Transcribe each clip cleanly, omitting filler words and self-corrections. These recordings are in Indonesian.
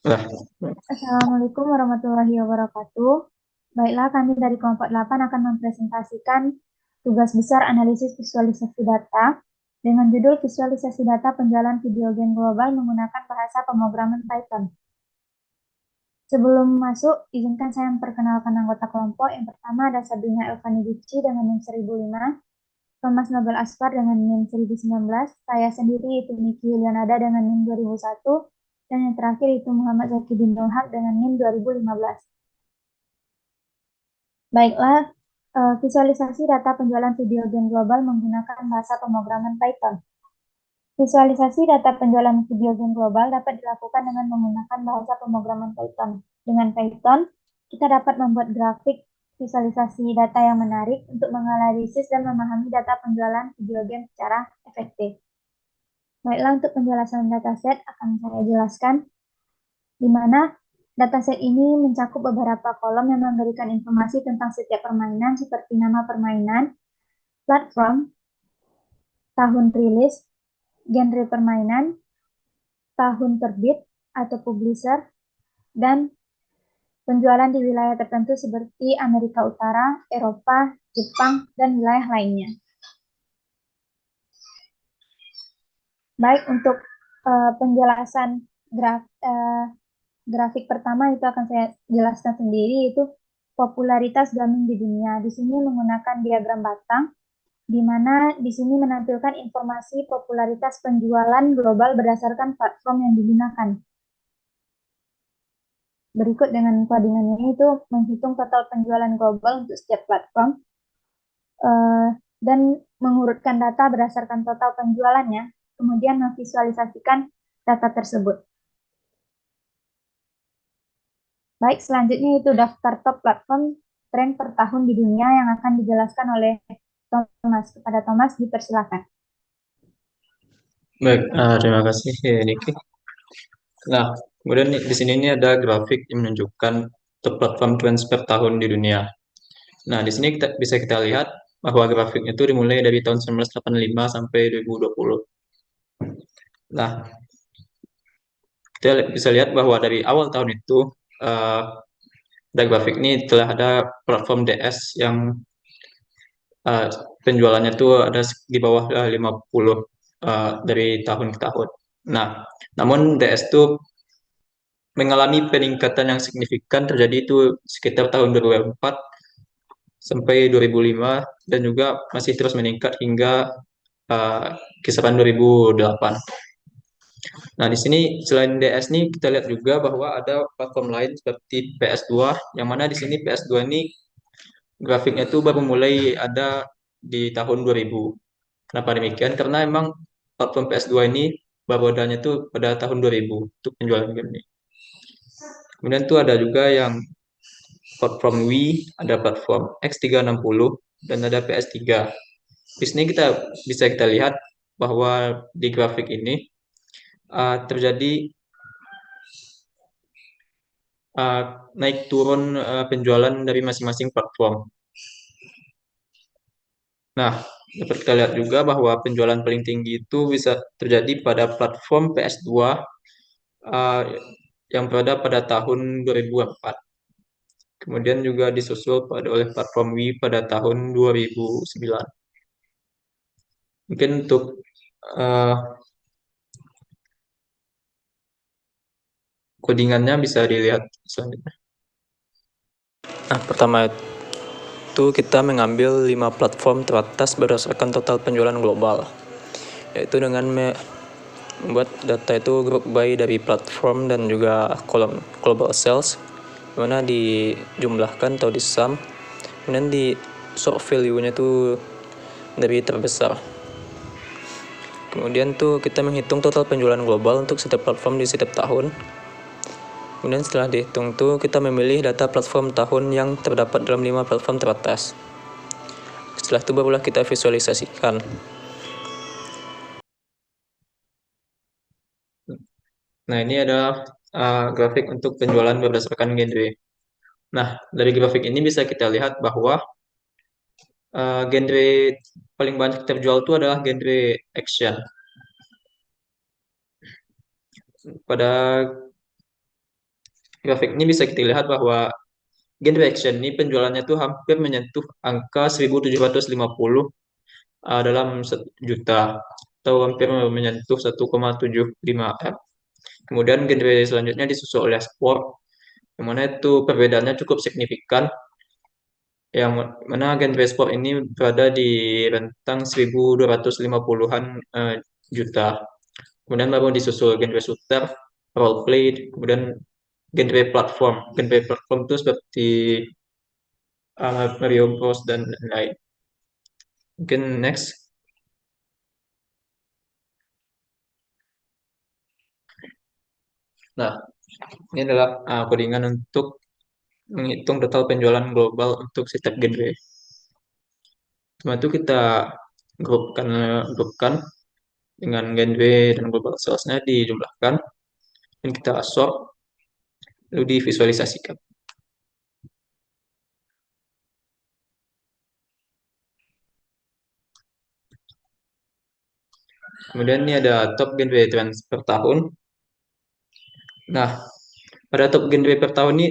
Lah, Assalamualaikum warahmatullahi wabarakatuh. Baiklah, kami dari kelompok 8 akan mempresentasikan tugas besar analisis visualisasi data dengan judul Visualisasi Data Penjualan Video Game Global menggunakan bahasa pemrograman Python. Sebelum masuk, izinkan saya memperkenalkan anggota kelompok. Yang pertama ada Sabrina Elvani Duci dengan NIM 1005, Thomas Nobel Asfar dengan NIM 1019, saya sendiri itu Niki Yulianada dengan NIM 2001, dan yang terakhir itu Muhammad Zaki bin Nurhak dengan NIM 2015. Baiklah, visualisasi data penjualan video game global menggunakan bahasa pemrograman Python. Visualisasi data penjualan video game global dapat dilakukan dengan menggunakan bahasa pemrograman Python. Dengan Python, kita dapat membuat grafik visualisasi data yang menarik untuk menganalisis dan memahami data penjualan video game secara efektif. Baiklah, untuk penjelasan dataset akan saya jelaskan, di mana dataset ini mencakup beberapa kolom yang memberikan informasi tentang setiap permainan seperti nama permainan, platform, tahun rilis, genre permainan, tahun terbit atau publisher, dan penjualan di wilayah tertentu seperti Amerika Utara, Eropa, Jepang, dan wilayah lainnya. Baik, untuk penjelasan grafik pertama itu akan saya jelaskan sendiri, itu popularitas gaming di dunia. Di sini menggunakan diagram batang, di mana di sini menampilkan informasi popularitas penjualan global berdasarkan platform yang digunakan. Berikut dengan codingannya itu menghitung total penjualan global untuk setiap platform dan mengurutkan data berdasarkan total penjualannya, kemudian memvisualisasikan data tersebut. Baik, selanjutnya itu daftar top platform tren per tahun di dunia yang akan dijelaskan oleh Thomas. Kepada Thomas, dipersilakan. baik, terima kasih Niki. Nah, kemudian di sini ini ada grafik yang menunjukkan top platform trends per tahun di dunia. Nah, di sini bisa kita lihat bahwa grafiknya itu dimulai dari tahun 1985 sampai 2020. Nah, kita bisa lihat bahwa dari awal tahun itu eh, pada grafik ini telah ada platform DS yang eh, penjualannya itu ada di bawah 50 dari tahun ke tahun. Nah, namun DS itu mengalami peningkatan yang signifikan terjadi itu sekitar tahun 2004 sampai 2005 dan juga masih terus meningkat hingga uh, kisaran 2008. Nah, di sini selain DS nih kita lihat juga bahwa ada platform lain seperti PS2 yang mana di sini PS2 ini grafiknya itu baru mulai ada di tahun 2000. Kenapa demikian? Karena emang platform PS2 ini baru adanya tuh pada tahun 2000 untuk penjualan game ini. Kemudian tuh ada juga yang platform Wii, ada platform X360, dan ada PS3. Di sini kita bisa kita lihat bahwa di grafik ini terjadi uh, naik turun penjualan dari masing-masing platform. Nah, dapat kita lihat juga bahwa penjualan paling tinggi itu bisa terjadi pada platform PS2 uh, yang berada pada tahun 2004. Kemudian juga disusul oleh platform Wii pada tahun 2009. Mungkin untuk uh, codingannya bisa dilihat selanjutnya. Nah, pertama itu kita mengambil 5 platform teratas berdasarkan total penjualan global, yaitu dengan membuat data itu group by dari platform dan juga kolom global sales, mana dijumlahkan atau di sum, kemudian di sort value-nya itu dari terbesar. Kemudian tuh kita menghitung total penjualan global untuk setiap platform di setiap tahun. Kemudian setelah dihitung tuh kita memilih data platform tahun yang terdapat dalam 5 platform teratas. Setelah itu barulah kita visualisasikan. Nah, ini adalah grafik untuk penjualan berdasarkan genre. Nah, dari grafik ini bisa kita lihat bahwa genre paling banyak terjual itu adalah genre action. pada grafik ini bisa kita lihat bahwa genre action ini penjualannya tuh hampir menyentuh angka 1.750 dalam 1 juta atau hampir menyentuh 1,75 M. Kemudian genre selanjutnya disusul oleh sport, yang mana itu perbedaannya cukup signifikan, yang mana genre sport ini berada di rentang 1.250-an juta. Kemudian baru disusul genre shooter, role play, kemudian genre platform. Genre platform itu seperti Mario Bros dan lain-lain. Mungkin next. Nah, ini adalah codingan untuk menghitung total penjualan global untuk setiap genre. Cuma itu kita grupkan dengan genre dan global salesnya dijumlahkan dan kita sort lalu divisualisasikan. Kemudian ini ada top genre trends per tahun. Nah, pada top genre per tahun ini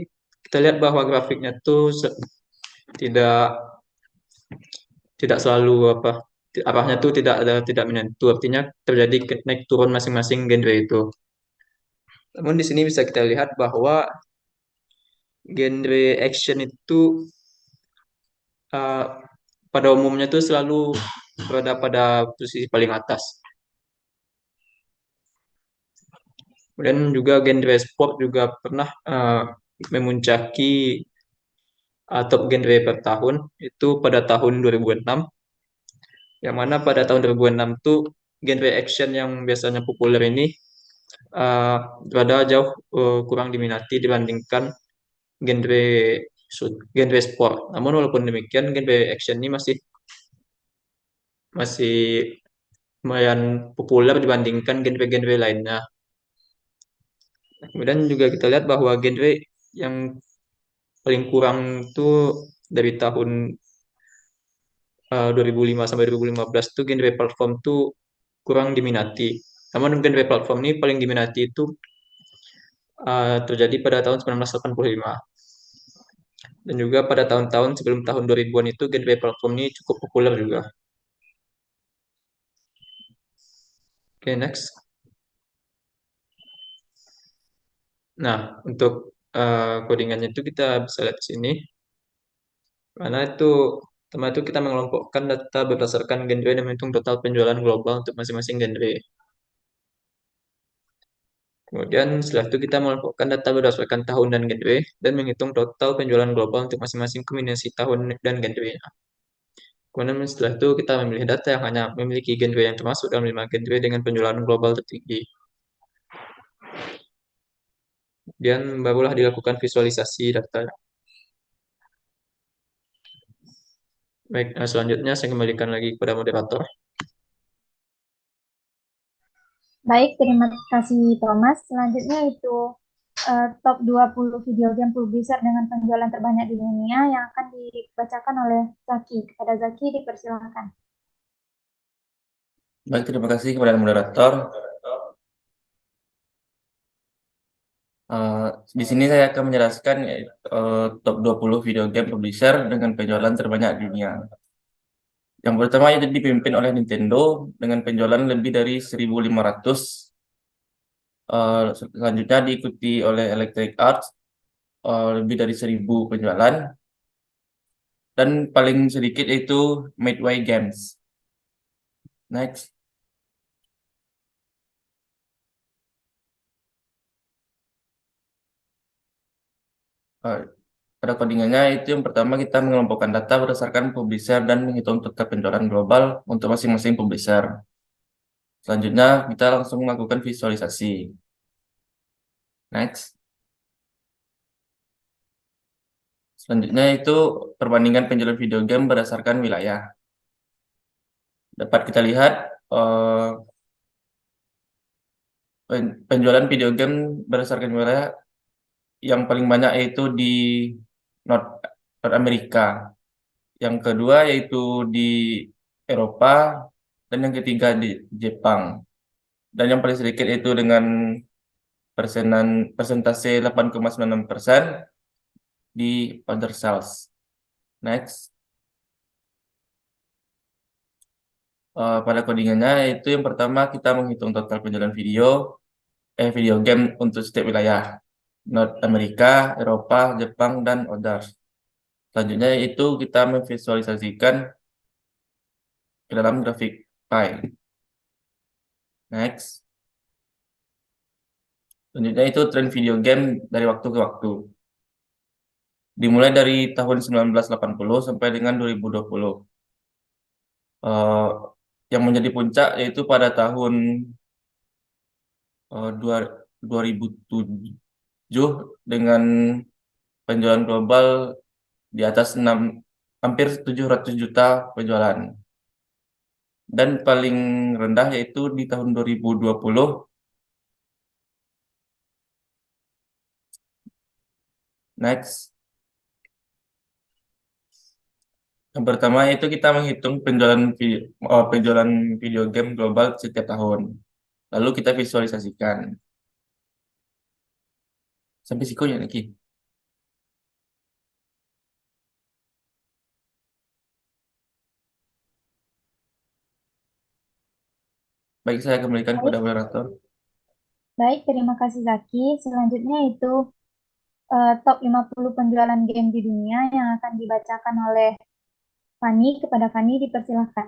kita lihat bahwa grafiknya tuh tidak tidak selalu arahnya tuh tidak menentu, artinya terjadi naik turun masing-masing genre itu. Namun di sini bisa kita lihat bahwa genre action itu uh, pada umumnya tuh selalu berada pada posisi paling atas. Kemudian juga genre sport juga pernah memuncaki top genre per tahun itu pada tahun 2006, yang mana pada tahun 2006 tuh genre action yang biasanya populer ini uh, berada jauh kurang diminati dibandingkan genre genre sport. Namun walaupun demikian genre action ini masih masih lumayan populer dibandingkan genre-genre lainnya. Kemudian juga kita lihat bahwa genre yang paling kurang itu dari tahun 2005 sampai 2015 tuh genre platform tuh kurang diminati. Namun genre platform ini paling diminati itu terjadi pada tahun 1985. Dan juga pada tahun-tahun sebelum tahun 2000-an itu genre platform ini cukup populer juga. Oke, next. Nah, untuk codingannya itu kita bisa lihat di sini. Karena itu pertama itu kita mengelompokkan data berdasarkan genre dan menghitung total penjualan global untuk masing-masing genre. Kemudian setelah itu kita mengelompokkan data berdasarkan tahun dan genre dan menghitung total penjualan global untuk masing-masing kombinasi tahun dan genre. Kemudian setelah itu kita memilih data yang hanya memiliki genre yang termasuk dalam 5 genre dengan penjualan global tertinggi. Kemudian barulah dilakukan visualisasi data. Baik, selanjutnya saya kembalikan lagi kepada moderator. Baik, terima kasih Thomas. Selanjutnya itu top 20 video game publisher dengan penjualan terbanyak di dunia yang akan dibacakan oleh Zaki. Kepada Zaki dipersilakan. Baik, terima kasih kepada moderator. Di sini saya akan menjelaskan top 20 video game publisher dengan penjualan terbanyak di dunia. Yang pertama itu dipimpin oleh Nintendo dengan penjualan lebih dari 1.500. Selanjutnya diikuti oleh Electronic Arts lebih dari 1.000 penjualan. Dan paling sedikit itu Midway Games. Next. Pada codingannya itu yang pertama kita mengelompokkan data berdasarkan publisher dan menghitung total penjualan global untuk masing-masing publisher. Selanjutnya kita langsung melakukan visualisasi. Next. Selanjutnya itu perbandingan penjualan video game berdasarkan wilayah. Dapat kita lihat penjualan video game berdasarkan wilayah yang paling banyak yaitu di North Amerika. Yang kedua yaitu di Eropa dan yang ketiga di Jepang. Dan yang paling sedikit itu dengan persentase 8,96% di other cells. Next. Pada codingannya itu yang pertama kita menghitung total penjualan video game untuk setiap wilayah. North Amerika, Eropa, Jepang, dan others. Selanjutnya itu kita memvisualisasikan ke dalam grafik pie. Next. Selanjutnya itu tren video game dari waktu ke waktu. Dimulai dari tahun 1980 sampai dengan 2020. Eh, yang menjadi puncak yaitu pada tahun 2007 dengan penjualan global di atas hampir 700 juta penjualan. Dan paling rendah yaitu di tahun 2020. Next. Yang pertama itu kita menghitung penjualan video game global setiap tahun. Lalu kita visualisasikan. Sampai sikonya lagi. Baik, saya kembalikan kepada moderator. Baik, terima kasih Zaki. Selanjutnya itu top 50 penjualan game di dunia yang akan dibacakan oleh Fani. Kepada Fani dipersilahkan.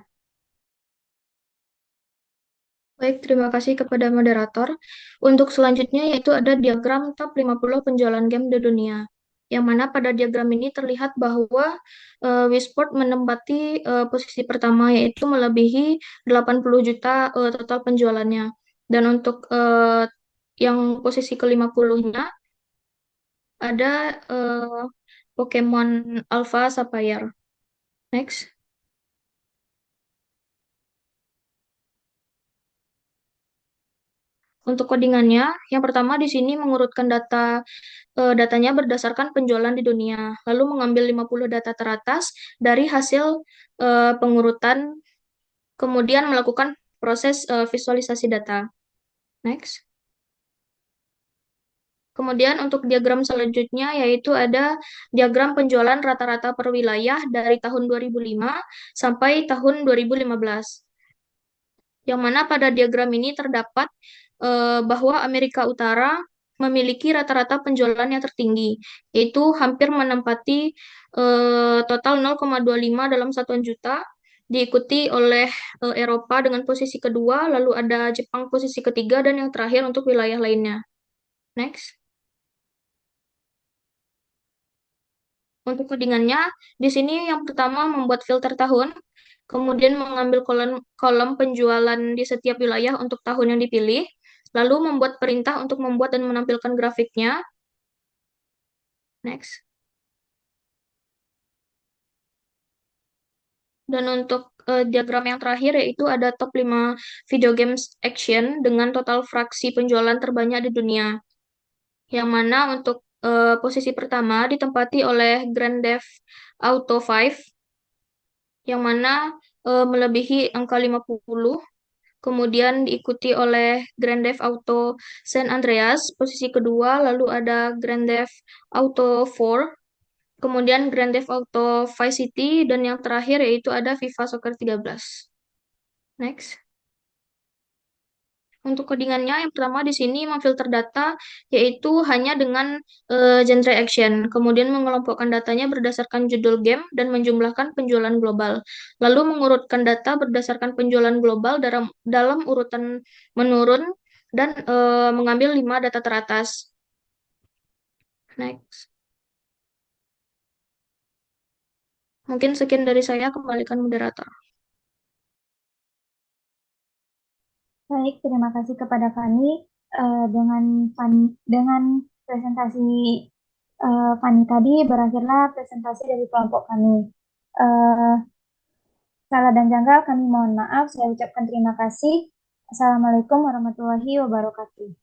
Baik, terima kasih kepada moderator. Untuk selanjutnya yaitu ada diagram top 50 penjualan game di dunia. Yang mana pada diagram ini terlihat bahwa Wii Sport menempati posisi pertama yaitu melebihi 80 juta total penjualannya. Dan untuk yang posisi ke-50-nya ada Pokemon Alpha Sapphire. Next. Untuk codingannya, yang pertama di sini mengurutkan datanya berdasarkan penjualan di dunia, lalu mengambil 50 data teratas dari hasil pengurutan, kemudian melakukan proses visualisasi data. Next. Kemudian untuk diagram selanjutnya yaitu ada diagram penjualan rata-rata per wilayah dari tahun 2005 sampai tahun 2015. Yang mana pada diagram ini terdapat bahwa Amerika Utara memiliki rata-rata penjualan yang tertinggi, yaitu hampir menempati total 0,25 dalam satuan juta, diikuti oleh Eropa dengan posisi kedua, lalu ada Jepang posisi ketiga, dan yang terakhir untuk wilayah lainnya. Next. Untuk codingannya, di sini yang pertama membuat filter tahun, kemudian mengambil kolom penjualan di setiap wilayah untuk tahun yang dipilih, lalu membuat perintah untuk membuat dan menampilkan grafiknya. Next. Dan untuk diagram yang terakhir yaitu ada top 5 video games action dengan total fraksi penjualan terbanyak di dunia. Yang mana untuk posisi pertama ditempati oleh Grand Theft Auto 5, yang mana melebihi angka 50. Kemudian diikuti oleh Grand Theft Auto San Andreas, posisi kedua, lalu ada Grand Theft Auto 4, kemudian Grand Theft Auto Vice City, dan yang terakhir yaitu ada FIFA Soccer 13. Next. Untuk codingannya, yang pertama di sini memfilter data, yaitu hanya dengan genre action. Kemudian mengelompokkan datanya berdasarkan judul game dan menjumlahkan penjualan global. Lalu mengurutkan data berdasarkan penjualan global dalam urutan menurun dan mengambil 5 data teratas. Next. Mungkin sekian dari saya, kembalikan moderator. Baik, terima kasih kepada Fani. Dengan presentasi Fani tadi berakhirlah presentasi dari kelompok kami. Salah dan janggal kami mohon maaf. Saya ucapkan terima kasih. Assalamualaikum warahmatullahi wabarakatuh.